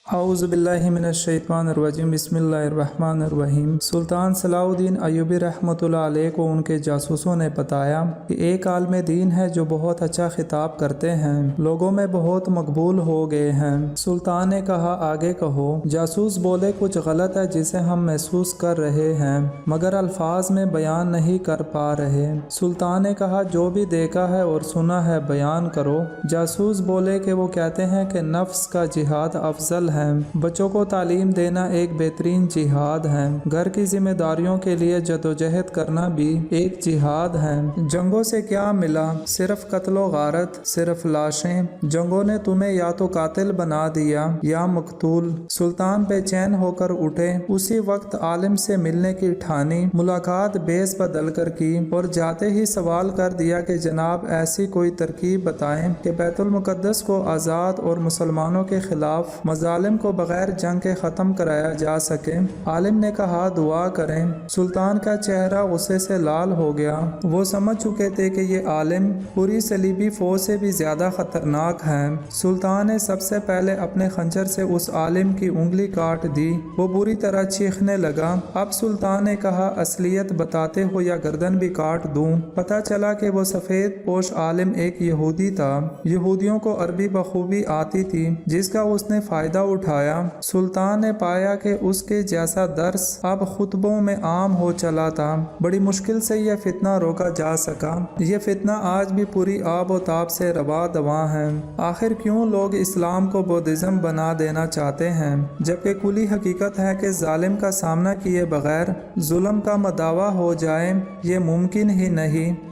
اعوذ باللہ من الشیطان الرجیم بسم اللہ الرحمن الرحیم۔ سلطان صلاح الدین ایوبی رحمۃ اللہ علیہ کو ان کے جاسوسوں نے بتایا کہ ایک عالم دین ہے جو بہت اچھا خطاب کرتے ہیں، لوگوں میں بہت مقبول ہو گئے ہیں۔ سلطان نے کہا آگے کہو۔ جاسوس بولے کچھ غلط ہے جسے ہم محسوس کر رہے ہیں مگر الفاظ میں بیان نہیں کر پا رہے۔ سلطان نے کہا جو بھی دیکھا ہے اور سنا ہے بیان کرو۔ جاسوس بولے کہ وہ کہتے ہیں کہ نفس کا جہاد افضل ہے، بچوں کو تعلیم دینا ایک بہترین جہاد ہے، گھر کی ذمہ داریوں کے لیے جدوجہد کرنا بھی ایک جہاد ہے۔ جنگوں سے کیا ملا؟ صرف قتل و غارت، صرف لاشیں۔ جنگوں نے تمہیں یا تو قاتل بنا دیا یا مقتول۔ سلطان بے چین ہو کر اٹھے، اسی وقت عالم سے ملنے کی ٹھانی، ملاقات بیس بدل کر کی اور جاتے ہی سوال کر دیا کہ جناب ایسی کوئی ترکیب بتائیں کہ بیت المقدس کو آزاد اور مسلمانوں کے خلاف مظالم کو بغیر جنگ کے ختم کرایا جا سکے۔ عالم نے کہا دعا کریں۔ سلطان کا چہرہ غصے سے لال ہو گیا، وہ سمجھ چکے تھے کہ یہ عالم پوری صلیبی فوج سے بھی زیادہ خطرناک ہے۔ سلطان نے سب سے پہلے اپنے خنجر سے اس عالم کی انگلی کاٹ دی، وہ بری طرح چیخنے لگا۔ اب سلطان نے کہا اصلیت بتاتے ہو یا گردن بھی کاٹ دوں۔ پتہ چلا کہ وہ سفید پوش عالم ایک یہودی تھا، یہودیوں کو عربی بخوبی آتی تھی جس کا اس نے فائدہ اٹھایا۔ سلطان نے پایا کہ اس کے جیسا درس اب خطبوں میں عام ہو چلا تھا، بڑی مشکل سے یہ فتنہ روکا جا سکا۔ یہ فتنہ آج بھی پوری آب و تاب سے روا دواں ہے۔ آخر کیوں لوگ اسلام کو بودھزم بنا دینا چاہتے ہیں جبکہ کلی حقیقت ہے کہ ظالم کا سامنا کیے بغیر ظلم کا مداوع ہو جائے یہ ممکن ہی نہیں۔